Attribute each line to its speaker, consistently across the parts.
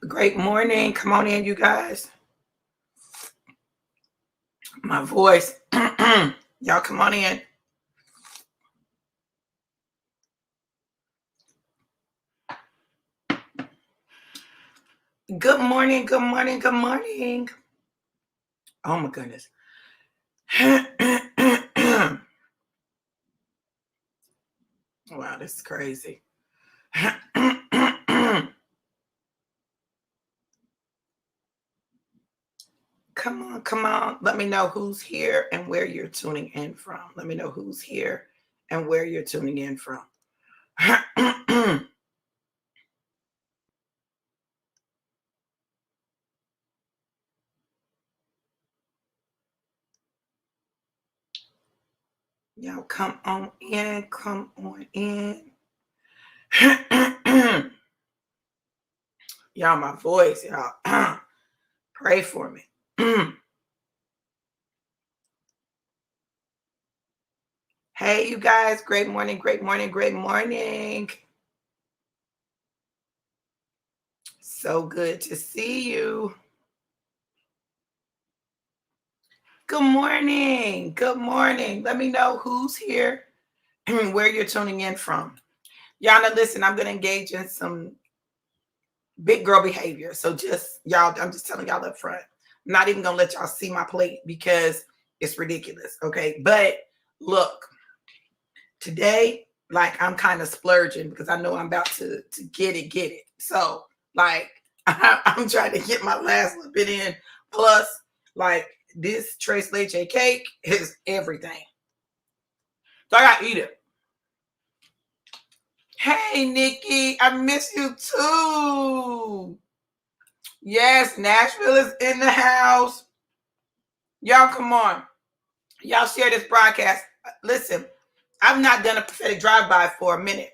Speaker 1: Great morning. Come on in, you guys. My voice. Y'all come on in. Good morning. Good morning. Good morning. Oh my goodness. Wow, this is crazy. Come on. Let me know who's here and where you're tuning in from. Let me know who's here and where you're tuning in from. Y'all come on in. Come on in. Y'all, my voice, y'all. Pray for me. Hey, you guys. Great morning. Great morning. Great morning. So good to see you. Good morning. Good morning. Let me know who's here and where you're tuning in from. Y'all know, listen, I'm going to engage in some big girl behavior. So just y'all, I'm just telling y'all up front. I'm not even going to let y'all see my plate because it's ridiculous. Okay. But look, today, like, I'm kind of splurging because I know I'm about to get it. So like, I'm trying to get my last little bit in. Plus, like, this tres leche cake is everything. So I got to eat it. Hey, Nikki, I miss you too. Yes, Nashville is in the house. Y'all, come on. Y'all share this broadcast. Listen, I've not done a prophetic drive-by for a minute.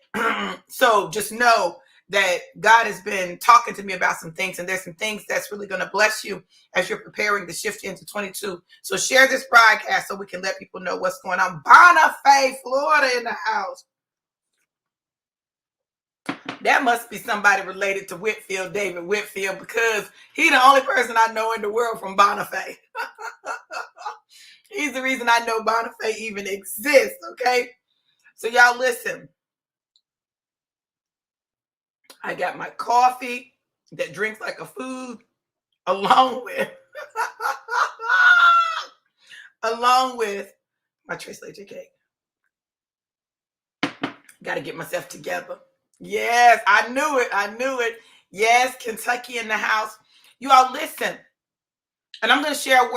Speaker 1: So just know that God has been talking to me about some things, and there's some things that's really going to bless you as you're preparing to shift into 22. So share this broadcast so we can let people know what's going on. Bonifay, Florida in the house. That must be somebody related to Whitfield, David Whitfield, because he's the only person I know in the world from Bonifay. He's the reason I know Bonifay even exists, okay? So y'all listen. I got my coffee that drinks like a food, along with my tres leche cake. Got to get myself together. Yes, I knew it. Yes, Kentucky in the house. You all listen. And I'm going to share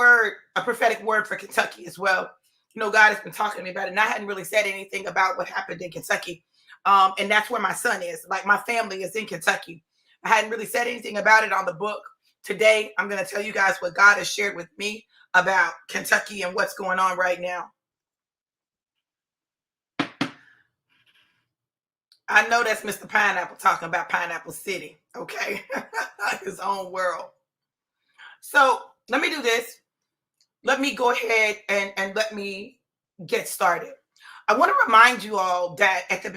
Speaker 1: a prophetic word for Kentucky as well. You know, God has been talking to me about it, and I hadn't really said anything about what happened in Kentucky. And that's where my son is. Like, my family is in Kentucky. I hadn't really said anything about it on the book. Today, I'm going to tell you guys what God has shared with me about Kentucky and what's going on right now. I know that's Mr. Pineapple talking about Pineapple City, okay? His own world. So let me do this. Let me go ahead and let me get started. I want to remind you all that at the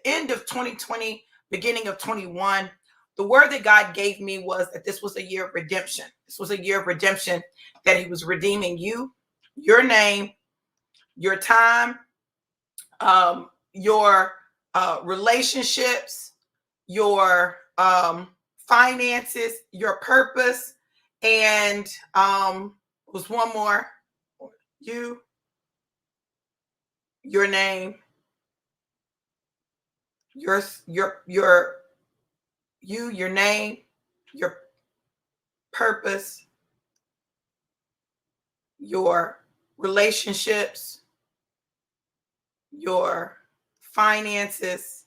Speaker 1: end of 2020, beginning of 21, the word that God gave me was that this was a year of redemption. This was a year of redemption, that he was redeeming you, your name, your time, your relationships, your finances, your purpose, and was one more. Your name, your name, your purpose, your relationships, your finances,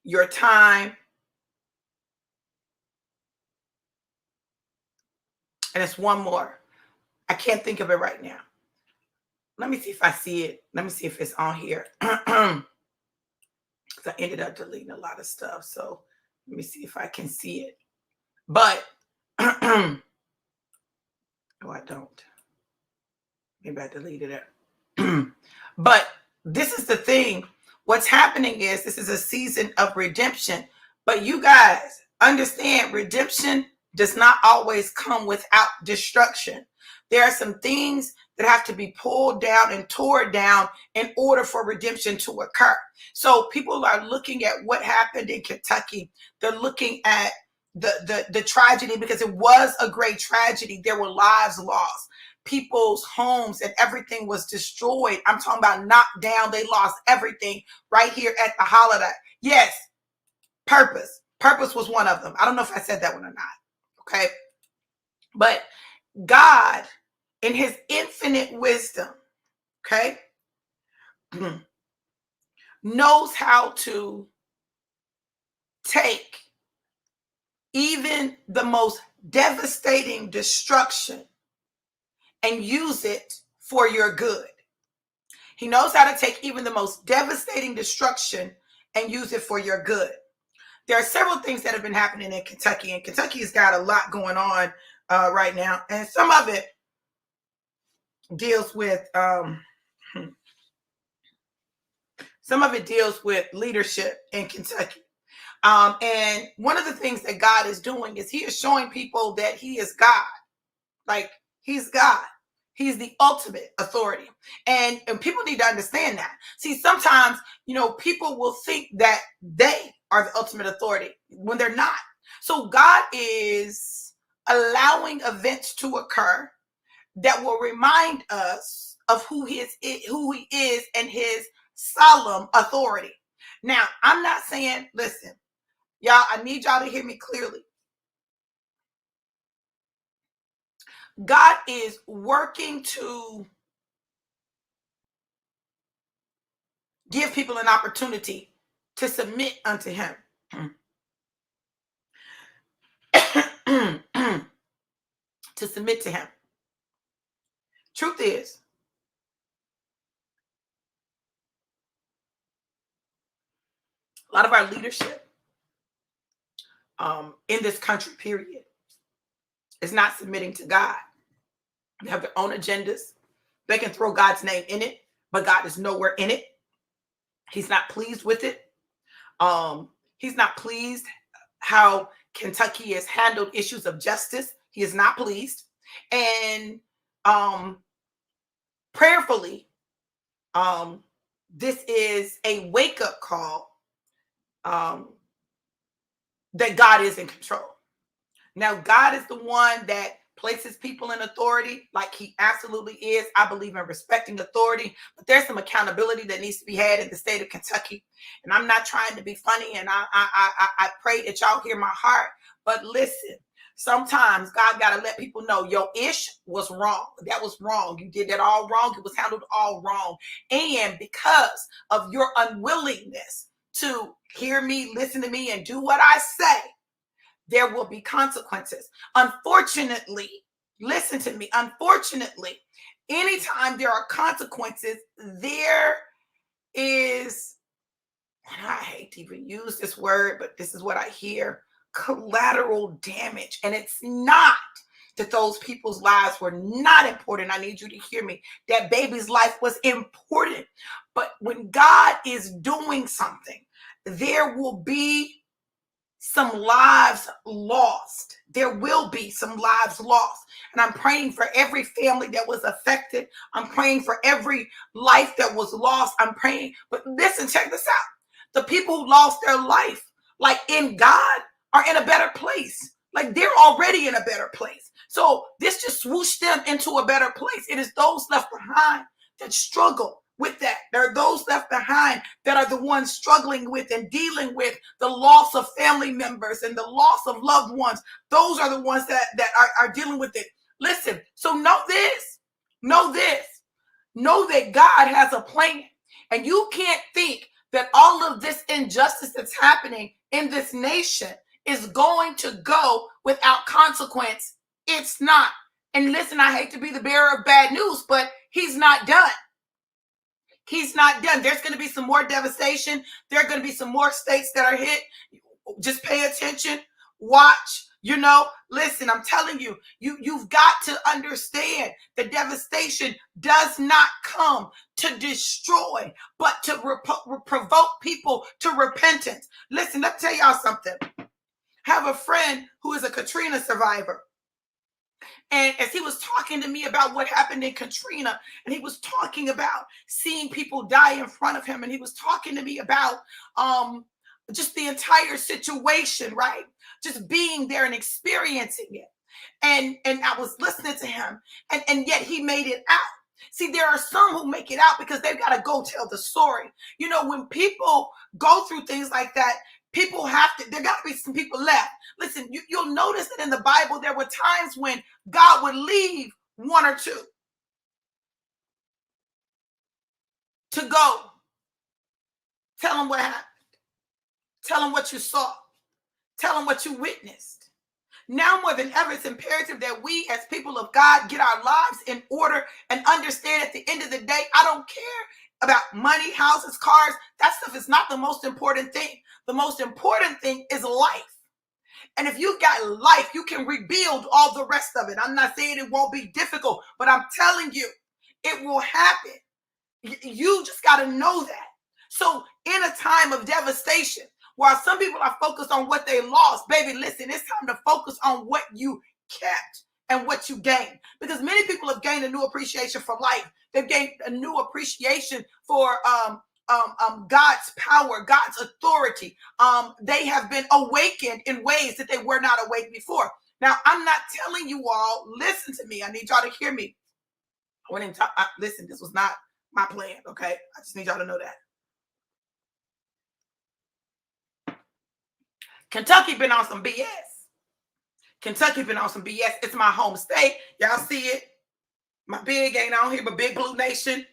Speaker 1: your time. And it's one more. I can't think of it right now. Let me see if I see it. Let me see if it's on here. Because I ended up deleting a lot of stuff. So let me see if I can see it. But, oh, I don't. Maybe I deleted it. But this is the thing. What's happening is this is a season of redemption. But you guys, understand redemption does not always come without destruction. There are some things that have to be pulled down and torn down in order for redemption to occur. So people are looking at what happened in Kentucky. They're looking at the tragedy, because it was a great tragedy. There were lives lost. People's homes and everything was destroyed. I'm talking about knocked down. They lost everything right here at the holiday. Yes, purpose. Purpose was one of them. I don't know if I said that one or not. Okay. But God, in his infinite wisdom, okay, knows how to take even the most devastating destruction and use it for your good. He knows how to take even the most devastating destruction and use it for your good. There are several things that have been happening in Kentucky, and Kentucky has got a lot going on right now. And some of it deals with leadership in Kentucky. And one of the things that God is doing is he is showing people that he is God. Like, he's God. He's the ultimate authority. And people need to understand that. See, sometimes, people will think that they are the ultimate authority when they're not. So God is allowing events to occur that will remind us of who he is and his solemn authority. Now, I'm not saying, listen, y'all, I need y'all to hear me clearly. God is working to give people an opportunity to submit unto him. To submit to him. Truth is, a lot of our leadership in this country, period, is not submitting to God. They have their own agendas. They can throw God's name in it, but God is nowhere in it. He's not pleased with it. He's not pleased how Kentucky has handled issues of justice. He is not pleased. And prayerfully, this is a wake-up call that God is in control. Now, God is the one that places people in authority, like he absolutely is. I believe in respecting authority, but there's some accountability that needs to be had in the state of Kentucky. And I'm not trying to be funny, and I pray that y'all hear my heart. But listen, sometimes God got to let people know your ish was wrong. That was wrong. You did that all wrong. It was handled all wrong. And because of your unwillingness to hear me, listen to me, and do what I say, there will be consequences. Unfortunately, listen to me, unfortunately, anytime there are consequences, there is, and I hate to even use this word, but this is what I hear, collateral damage. And it's not that those people's lives were not important. I need you to hear me. That baby's life was important. But when God is doing something, there will be some lives lost. There will be some lives lost. And I'm praying for every family that was affected. I'm praying for every life that was lost. I'm praying. But listen, check this out. The people who lost their life, like in God, are in a better place. Like they're already in a better place. So this just swooshed them into a better place. It is those left behind that struggle with that. There are those left behind that are the ones struggling with and dealing with the loss of family members and the loss of loved ones. Those are the ones that are dealing with it. Listen, so know this, know that God has a plan, and you can't think that all of this injustice that's happening in this nation is going to go without consequence. It's not. And listen, I hate to be the bearer of bad news, but he's not done. He's not done. There's going to be some more devastation. There are going to be some more states that are hit. Just pay attention. Watch. Listen, I'm telling you, you've got to understand the devastation does not come to destroy, but to provoke people to repentance. Listen, let me tell y'all something. have a friend who is a Katrina survivor. And as he was talking to me about what happened in Katrina, and he was talking about seeing people die in front of him, and he was talking to me about just the entire situation, right? Just being there and experiencing it. And I was listening to him, and yet he made it out. See, there are some who make it out because they've got to go tell the story. You know, when people go through things like that, people have to, there got to be some people left. Listen, you'll notice that in the Bible, there were times when God would leave one or two to go. Tell them what happened. Tell them what you saw. Tell them what you witnessed. Now more than ever, it's imperative that we as people of God get our lives in order and understand at the end of the day, I don't care about money, houses, cars. That stuff is not the most important thing. The most important thing is life. And if you got life, you can rebuild all the rest of it. I'm not saying it won't be difficult, but I'm telling you, it will happen. You just got to know that. So in a time of devastation, while some people are focused on what they lost, baby, listen, it's time to focus on what you kept and what you gained. Because many people have gained a new appreciation for life. They've gained a new appreciation for God's power, God's authority. They have been awakened in ways that they were not awake before. Now, I'm not telling you all, listen to me. I need y'all to hear me. Listen, this was not my plan, okay? I just need y'all to know that. Kentucky been on some BS. Kentucky been on some BS. It's my home state. Y'all see it. My big ain't on here, but Big Blue Nation.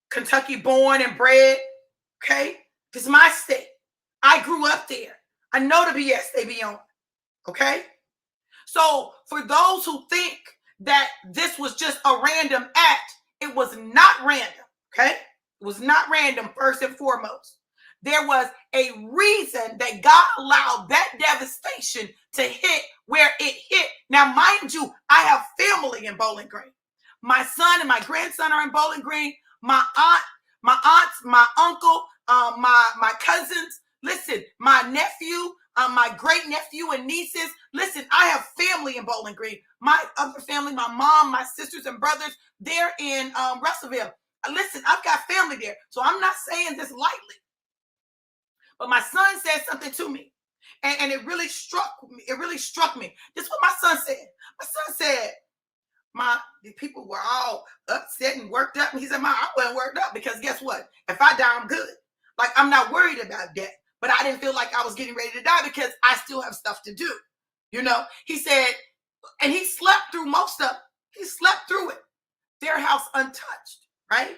Speaker 1: Kentucky born and bred. Okay? This is my state. I grew up there. I know the BS they be on. Okay? So for those who think that this was just a random act, it was not random. Okay? It was not random, first and foremost. There was a reason that God allowed that devastation to hit where it hit. Now, mind you, I have family in Bowling Green. My son and my grandson are in Bowling Green. My aunts, my uncle, my cousins. Listen, my nephew, my great nephew and nieces. Listen, I have family in Bowling Green. My other family, my mom, my sisters and brothers, they're in Russellville. Listen, I've got family there, so I'm not saying this lightly. But my son said something to me, and it really struck me. It really struck me. This is what my son said. My son said, the people were all upset and worked up. And he said, I wasn't worked up because guess what? If I die, I'm good. Like, I'm not worried about death. But I didn't feel like I was getting ready to die because I still have stuff to do. You know, he said, and he slept through most of it. He slept through it. Their house untouched, right?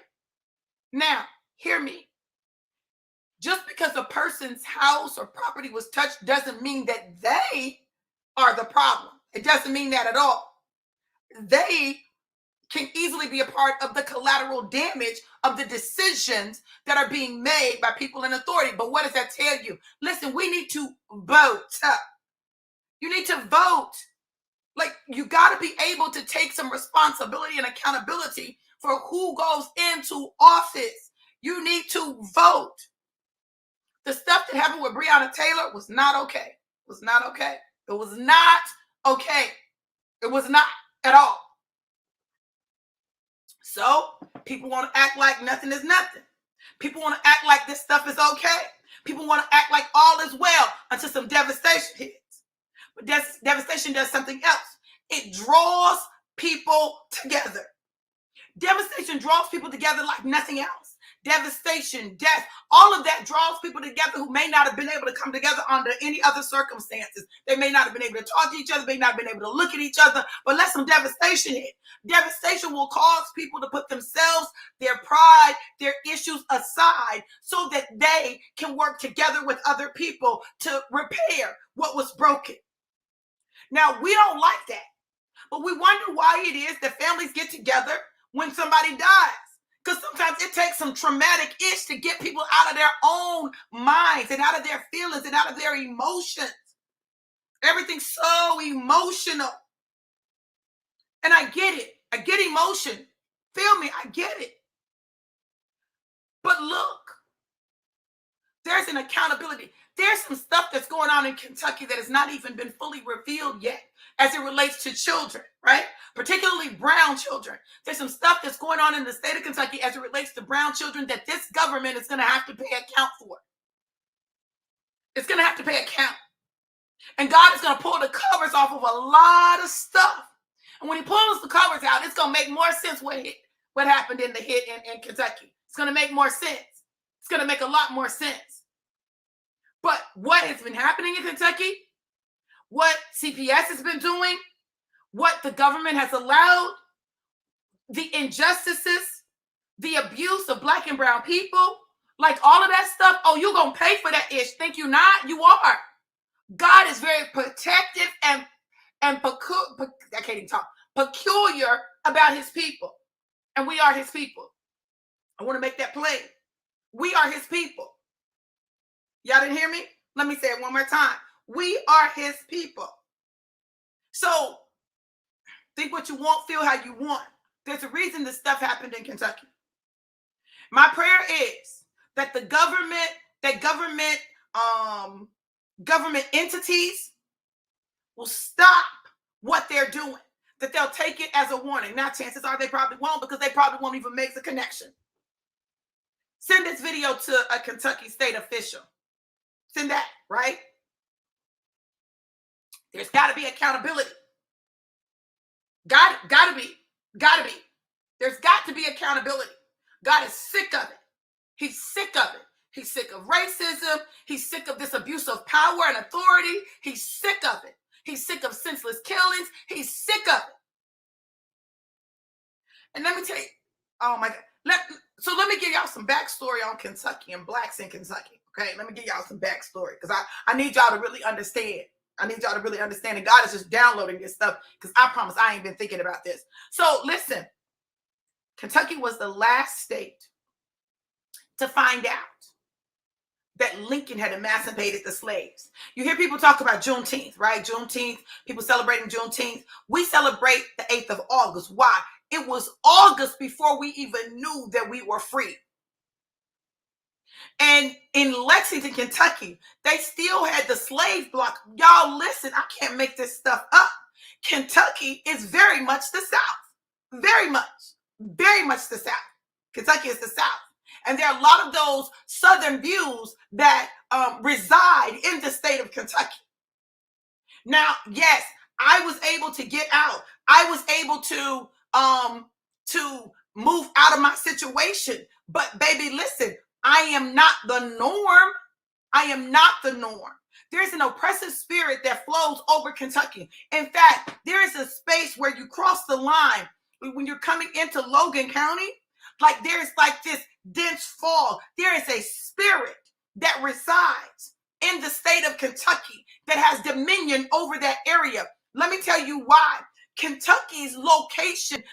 Speaker 1: Now, hear me. Just because a person's house or property was touched doesn't mean that they are the problem. It doesn't mean that at all. They can easily be a part of the collateral damage of the decisions that are being made by people in authority. But what does that tell you? Listen, we need to vote. You need to vote. Like, you got to be able to take some responsibility and accountability for who goes into office. You need to vote. The stuff that happened with Breonna Taylor was not okay. It was not okay. It was not okay. It was not at all. So people want to act like nothing is nothing. People want to act like this stuff is okay. People want to act like all is well until some devastation hits. But devastation does something else. It draws people together. Devastation draws people together like nothing else. Devastation, death, all of that draws people together who may not have been able to come together under any other circumstances. They may not have been able to talk to each other, may not have been able to look at each other, but let some devastation hit. Devastation will cause people to put themselves, their pride, their issues aside so that they can work together with other people to repair what was broken. Now, we don't like that, but we wonder why it is that families get together when somebody dies. Because sometimes it takes some traumatic ish to get people out of their own minds and out of their feelings and out of their emotions. Everything's so emotional. And I get it. I get emotion. Feel me? I get it. But look, there's an accountability. There's some stuff that's going on in Kentucky that has not even been fully revealed yet as it relates to children, right? Particularly brown children. There's some stuff that's going on in the state of Kentucky as it relates to brown children that this government is going to have to pay account for. It's going to have to pay account. And God is going to pull the covers off of a lot of stuff. And when he pulls the covers out, it's going to make more sense what happened in the hit in Kentucky. It's going to make more sense. It's going to make a lot more sense. But what has been happening in Kentucky, what CPS has been doing, what the government has allowed, the injustices, the abuse of Black and brown people, like all of that stuff, oh, you're going to pay for that ish. Think you not? You are. God is very protective and peculiar about his people. And we are his people. I want to make that plain. We are his people. Y'all didn't hear me? Let me say it one more time. We are his people. So think what you want, feel how you want. There's a reason this stuff happened in Kentucky. My prayer is that the government entities will stop what they're doing, that they'll take it as a warning. Now, chances are they probably won't, because they probably won't even make the connection. Send this video to a Kentucky state official. Send that, right? There's got to be accountability. Got to be. There's got to be accountability. God is sick of it. He's sick of it. He's sick of racism. He's sick of this abuse of power and authority. He's sick of it. He's sick of senseless killings. He's sick of it. And let me tell you, oh my God. Let me give y'all some backstory on Kentucky and Blacks in Kentucky. Okay, let me give y'all some backstory, because I need y'all to really understand. I need y'all to really understand. And God is just downloading this stuff, because I promise I ain't been thinking about this. So listen, Kentucky was the last state to find out that Lincoln had emancipated the slaves. You hear people talk about Juneteenth, right? Juneteenth, people celebrating Juneteenth. We celebrate the 8th of August. Why? It was August before we even knew that we were free. And in Lexington, Kentucky, they still had the slave block. Y'all listen, I can't make this stuff up. Kentucky is very much the South. Very much the South. Kentucky is the South. And there are a lot of those Southern views that reside in the state of Kentucky. Now, yes, I was able to get out. I was able to move out of my situation. But baby, listen, I am not the norm. I am not the norm. There's an oppressive spirit that flows over Kentucky. In fact, there is a space where you cross the line when you're coming into Logan County. Like there's like this dense fog. There is a spirit that resides in the state of Kentucky that has dominion over that area. Let me tell you why. Kentucky's location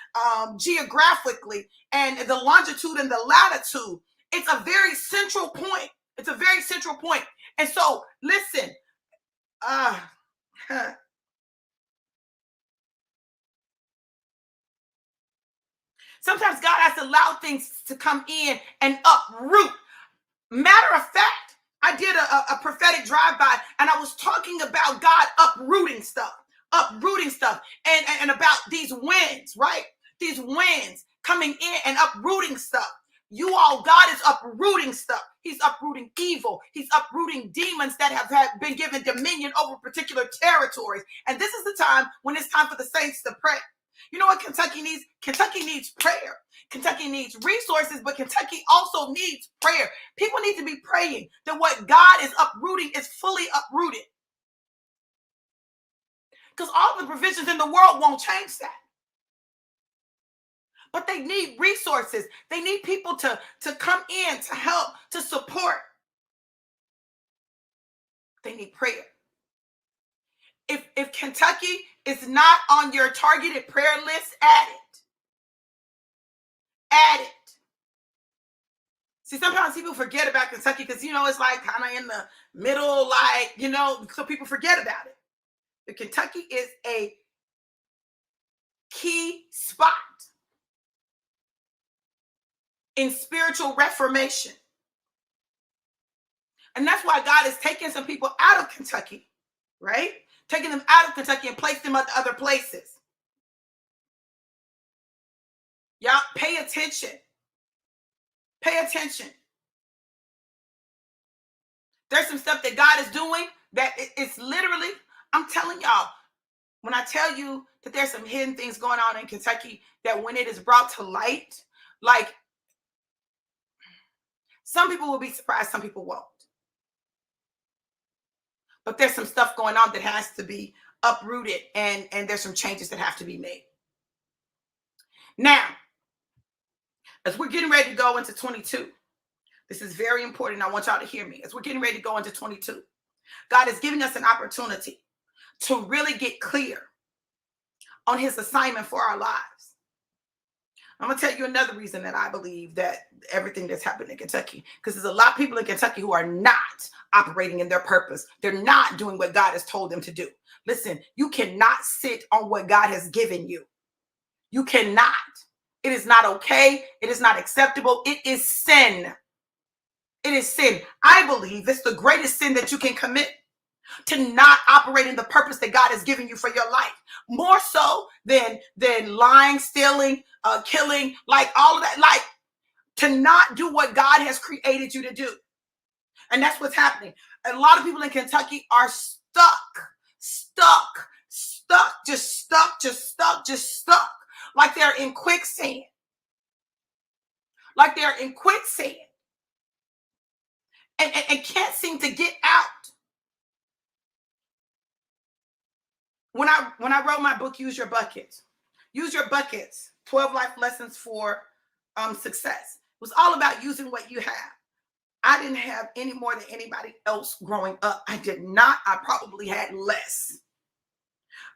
Speaker 1: geographically, and the longitude and the latitude, it's a very central point. It's a very central point. And so, listen, sometimes God has to allow things to come in and uproot. Matter of fact, I did a prophetic drive-by, and I was talking about God uprooting stuff, and about these winds, right? These winds coming in and uprooting stuff. You all, God is uprooting stuff. He's uprooting evil. He's uprooting demons that have been given dominion over particular territories. And this is the time when it's time for the saints to pray. You know what Kentucky needs? Kentucky needs prayer. Kentucky needs resources, but Kentucky also needs prayer. People need to be praying that what God is uprooting is fully uprooted. Because all the provisions in the world won't change that. But they need resources. They need people to come in, to help, to support. They need prayer. If Kentucky is not on your targeted prayer list, add it. Add it. See, sometimes people forget about Kentucky because, it's like kind of in the middle, so people forget about it. But Kentucky is a key spot in spiritual reformation. And that's why God is taking some people out of Kentucky, right? Taking them out of Kentucky and placing them at other places. Y'all pay attention. Pay attention. There's some stuff that God is doing that it's literally, I'm telling y'all, when I tell you that there's some hidden things going on in Kentucky, that when it is brought to light, like some people will be surprised, some people won't. But there's some stuff going on that has to be uprooted, and there's some changes that have to be made. Now, as we're getting ready to go into 22, this is very important. I want y'all to hear me. As we're getting ready to go into 22, God is giving us an opportunity to really get clear on his assignment for our lives. I'm going to tell you another reason that I believe that everything that's happened in Kentucky, because there's a lot of people in Kentucky who are not operating in their purpose. They're not doing what God has told them to do. Listen, you cannot sit on what God has given you. You cannot. It is not okay. It is not acceptable. It is sin. It is sin. I believe it's the greatest sin that you can commit, to not operate in the purpose that God has given you for your life. More so than lying, stealing, killing, like all of that, like to not do what God has created you to do. And that's what's happening. A lot of people in Kentucky are stuck, like they're in quicksand. Like they're in quicksand and can't seem to get out. When I wrote my book, Use Your Buckets, 12 life lessons for success, it was all about using what you have. I didn't have any more than anybody else growing up. I did not. I probably had less.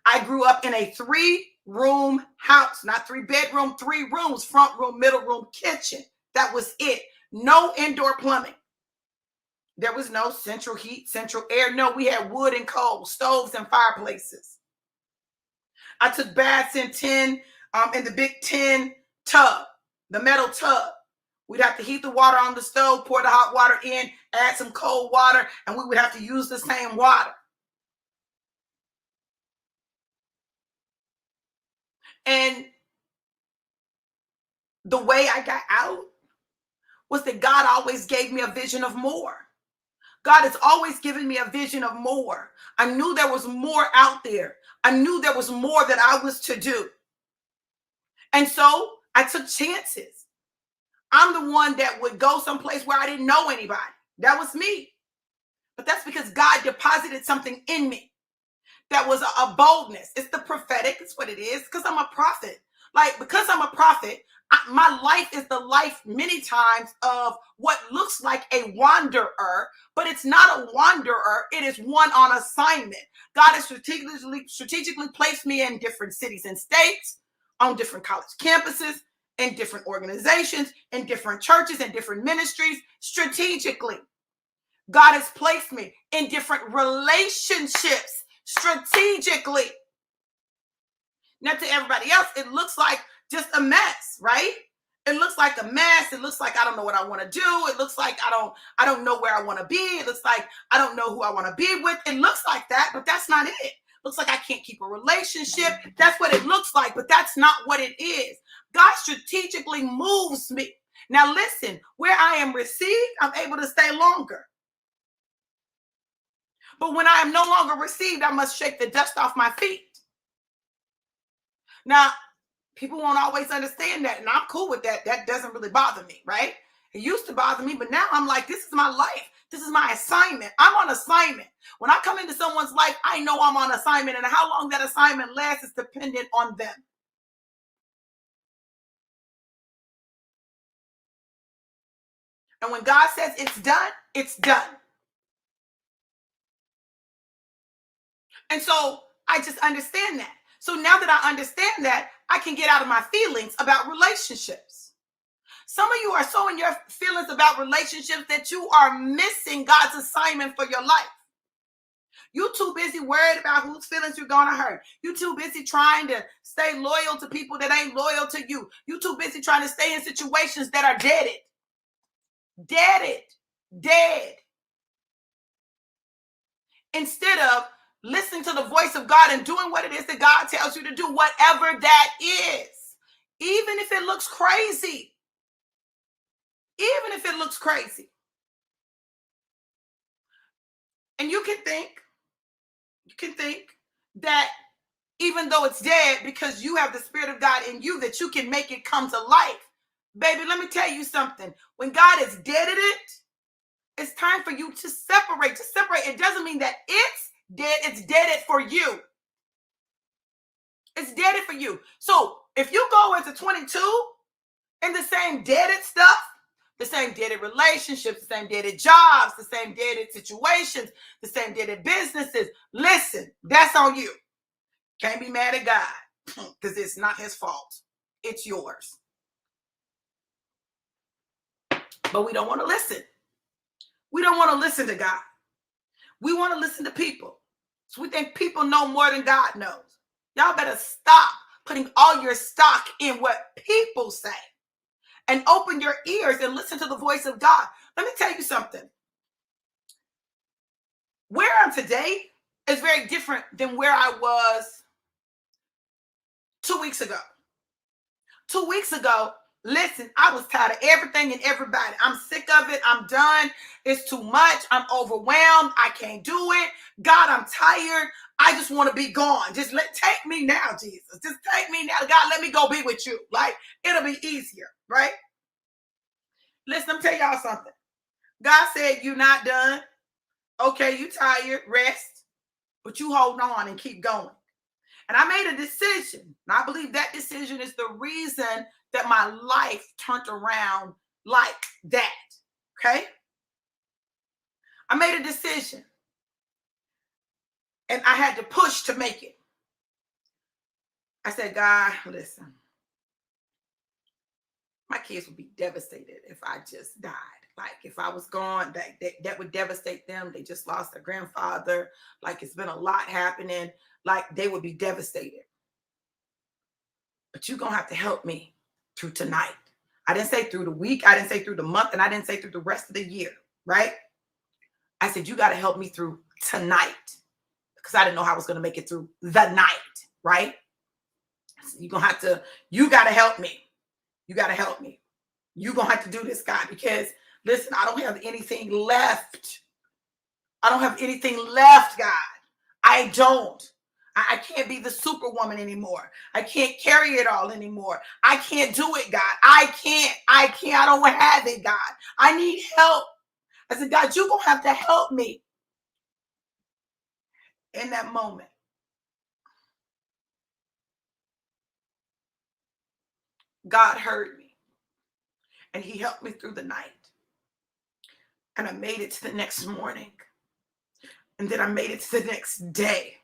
Speaker 1: I grew up in a 3-room house, not 3-bedroom, 3 rooms, front room, middle room, kitchen. That was it. No indoor plumbing. There was no central heat, central air. No, we had wood and coal, stoves and fireplaces. I took baths in the big tin tub, the metal tub. We'd have to heat the water on the stove, pour the hot water in, add some cold water, and we would have to use the same water. And the way I got out was that God always gave me a vision of more. God has always given me a vision of more. I knew there was more out there. I knew there was more that I was to do. And so I took chances. I'm the one that would go someplace where I didn't know anybody. That was me. But that's because God deposited something in me. That was a boldness. It's the prophetic. It's what it is. Because I'm a prophet. Because I'm a prophet, my life is the life many times of what looks like a wanderer, but it's not a wanderer. It is one on assignment. God has strategically placed me in different cities and states, on different college campuses, in different organizations, in different churches, in different ministries, strategically. God has placed me in different relationships, strategically. Now, to everybody else, it looks like just a mess, right? It looks like a mess. It looks like I don't know what I want to do. It looks like I don't know where I want to be. It looks like I don't know who I want to be with. It looks like that, but that's not it. It looks like I can't keep a relationship. That's what it looks like, but that's not what it is. God strategically moves me. Now, listen, where I am received, I'm able to stay longer. But when I am no longer received, I must shake the dust off my feet. Now, people won't always understand that, and I'm cool with that. That doesn't really bother me, right? It used to bother me, but now I'm like, this is my life. This is my assignment. I'm on assignment. When I come into someone's life, I know I'm on assignment, and how long that assignment lasts is dependent on them. And when God says it's done, it's done. And so I just understand that. So now that I understand that, I can get out of my feelings about relationships. Some of you are so in your feelings about relationships that you are missing God's assignment for your life. You're too busy worried about whose feelings you're going to hurt. You're too busy trying to stay loyal to people that ain't loyal to you. You're too busy trying to stay in situations that are dead. instead of listening to the voice of God and doing what it is that God tells you to do, whatever that is, even if it looks crazy, even if it looks crazy. And you can think that even though it's dead, because you have the Spirit of God in you, that you can make it come to life. Baby, let me tell you something. When God has deaded it, it's time for you to separate. To separate, it doesn't mean that it's dead. It's deaded for you. It's deaded for you. So if you go into 22 in the same deaded stuff, the same deaded relationships, the same deaded jobs, the same deaded situations, the same deaded businesses, listen, that's on you. Can't be mad at God because it's not his fault. It's yours. But we don't want to listen. We don't want to listen to God. We want to listen to people. So we think people know more than God knows. Y'all better stop putting all your stock in what people say and open your ears and listen to the voice of God. Let me tell you something. Where I'm today is very different than where I was 2 weeks ago. 2 weeks ago, listen, I was tired of everything and everybody. I'm sick of it. I'm done. It's too much. I'm overwhelmed. I can't do it. God, I'm tired. I just want to be gone. Just take me now, Jesus. Just take me now. God, let me go be with you. Like, it'll be easier, right? Listen, I'm telling y'all something. God said you're not done. Okay, you tired. Rest. But you hold on and keep going. And I made a decision. And I believe that decision is the reason that my life turned around like that. Okay? I made a decision. And I had to push to make it. I said, God, listen. My kids would be devastated if I just died. Like, if I was gone, that would devastate them. They just lost their grandfather. Like, it's been a lot happening. Like, they would be devastated. But you're going to have to help me through tonight. I didn't say through the week. I didn't say through the month. And I didn't say through the rest of the year, right? I said, you got to help me through tonight, because I didn't know how I was going to make it through the night, right? So you got to help me. You got to help me. You're going to have to do this, God, because, listen, I don't have anything left. I don't have anything left, God. I don't. I can't be the superwoman anymore. I can't carry it all anymore. I can't do it, God. I can't. I don't have it, God. I need help. I said, God, you're going to have to help me. In that moment, God heard me. And he helped me through the night. And I made it to the next morning. And then I made it to the next day.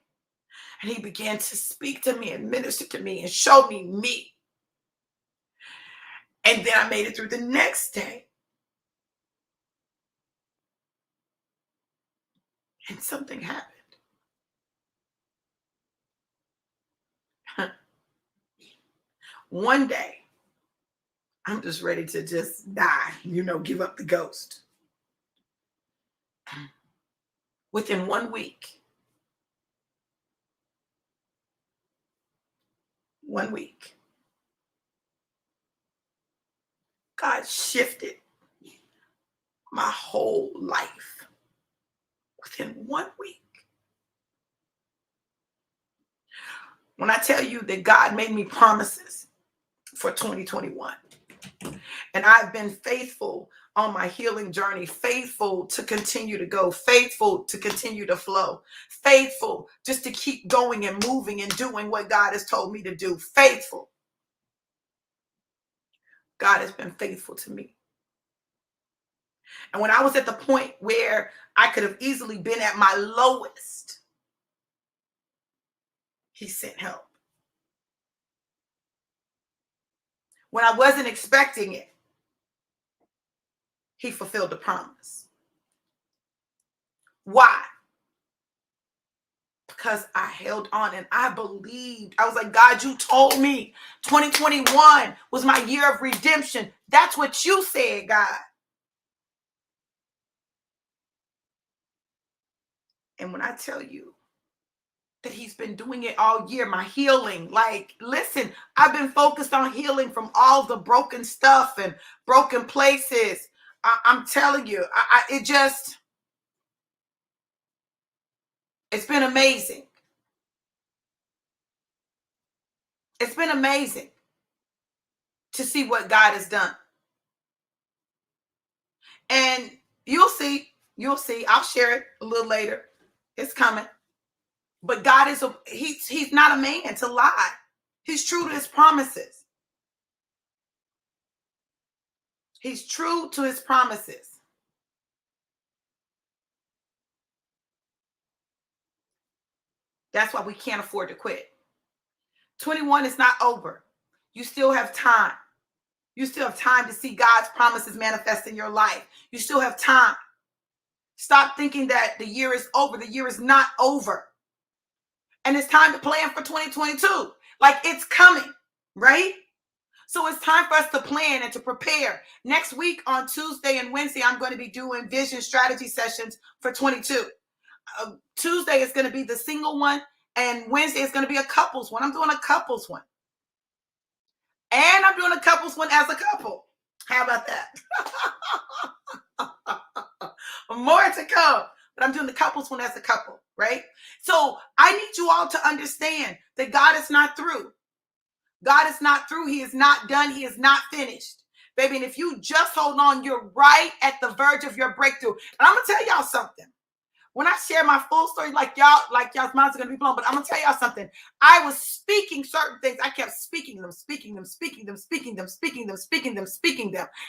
Speaker 1: And he began to speak to me and minister to me and show me me. And then I made it through the next day. And something happened. One day, I'm just ready to just die, give up the ghost. Within 1 week, 1 week, God shifted my whole life within 1 week. When I tell you that God made me promises for 2021, and I've been faithful on my healing journey, faithful to continue to go, faithful to continue to flow, faithful just to keep going and moving and doing what God has told me to do, faithful. God has been faithful to me. And when I was at the point where I could have easily been at my lowest, he sent help. When I wasn't expecting it, he fulfilled the promise. Why? Because I held on and I believed. I was like, God, you told me 2021 was my year of redemption. That's what you said, God. And when I tell you that he's been doing it all year, my healing, like, listen, I've been focused on healing from all the broken stuff and broken places. I'm telling you, it's been amazing. It's been amazing to see what God has done. And you'll see, I'll share it a little later. It's coming. But God is he's not a man to lie. He's true to his promises. He's true to his promises. That's why we can't afford to quit. 21 is not over. You still have time. You still have time to see God's promises manifest in your life. You still have time. Stop thinking that the year is over. The year is not over. And it's time to plan for 2022. Like, it's coming, right? So it's time for us to plan and to prepare. Next week on Tuesday and Wednesday, I'm going to be doing vision strategy sessions for 22. Tuesday is going to be the single one, and Wednesday is going to be a couples one. I'm doing a couples one. And I'm doing a couples one as a couple. How about that? More to come. But I'm doing the couples one as a couple, right? So I need you all to understand that God is not through. God is not through. He is not done. He is not finished. Baby, and if you just hold on, you're right at the verge of your breakthrough. And I'm going to tell y'all something. When I share my full story, like y'all's minds are going to be blown, but I'm going to tell y'all something. I was speaking certain things. I kept speaking them.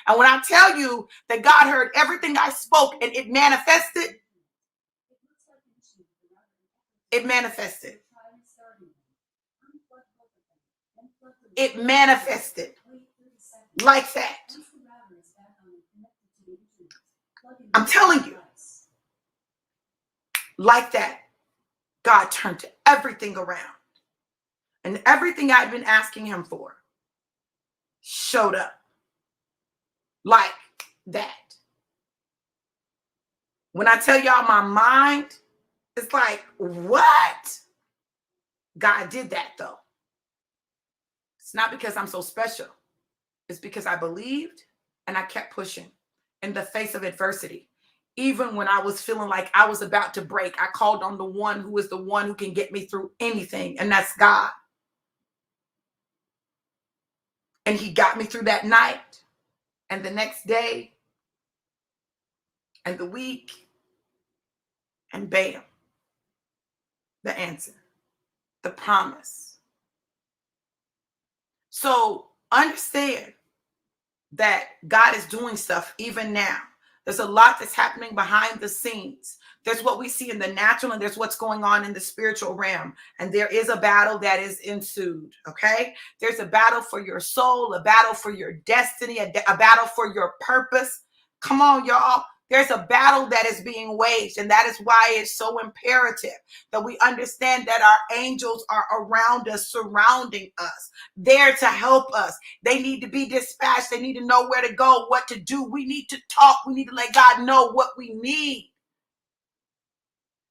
Speaker 1: And when I tell you that God heard everything I spoke and it manifested, it manifested. It manifested like that. I'm telling you. Like that, God turned everything around. And everything I'd been asking him for showed up like that. When I tell y'all my mind, it's like, what? God did that though. It's not because I'm so special. It's because I believed and I kept pushing in the face of adversity. Even when I was feeling like I was about to break, I called on the one who is the one who can get me through anything, and that's God. And he got me through that night, and the next day, and the week, and bam, the answer, the promise. So understand that God is doing stuff even now. There's a lot that's happening behind the scenes. There's what we see in the natural, and there's what's going on in the spiritual realm. And there is a battle that is ensued, okay? There's a battle for your soul, a battle for your destiny, a battle for your purpose. Come on, y'all. There's a battle that is being waged, and that is why it's so imperative that we understand that our angels are around us, surrounding us, there to help us. They need to be dispatched. They need to know where to go, what to do. We need to talk. We need to let God know what we need,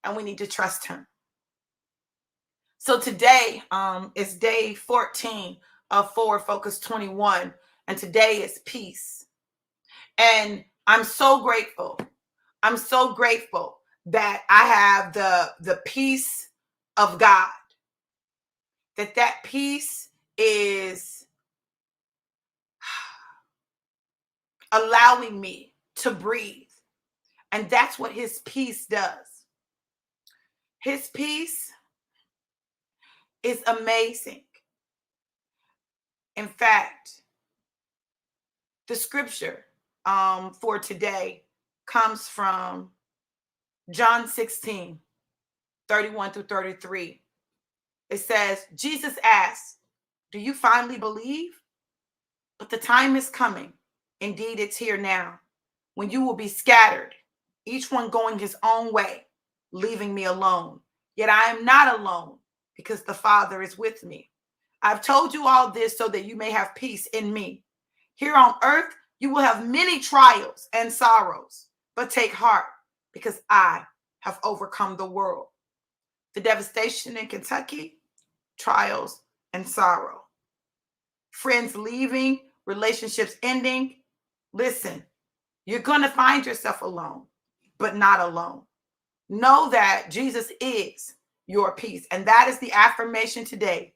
Speaker 1: and we need to trust him. So today is day 14 of Forward Focus 21, and today is peace. And I'm so grateful. I'm so grateful that I have the peace of God, that peace is allowing me to breathe. And that's what his peace does. His peace is amazing. In fact, the scripture for today comes from John 16, 31 through 33. It says, Jesus asked, do you finally believe? But the time is coming. Indeed, it's here now, when you will be scattered, each one going his own way, leaving me alone. Yet I am not alone, because the Father is with me. I've told you all this so that you may have peace in me. Here on earth, you will have many trials and sorrows, but take heart, because I have overcome the world. The devastation in Kentucky, trials and sorrow. Friends leaving, relationships ending. Listen, you're going to find yourself alone, but not alone. Know that Jesus is your peace. And that is the affirmation today.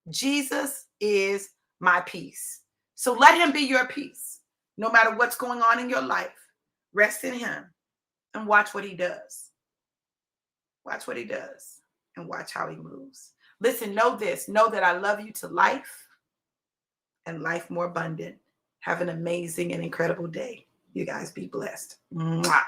Speaker 1: Jesus is my peace. So let him be your peace. No matter what's going on in your life, rest in him and watch what he does. Watch what he does and watch how he moves. Listen, know this. Know that I love you to life and life more abundant. Have an amazing and incredible day. You guys be blessed. Mwah.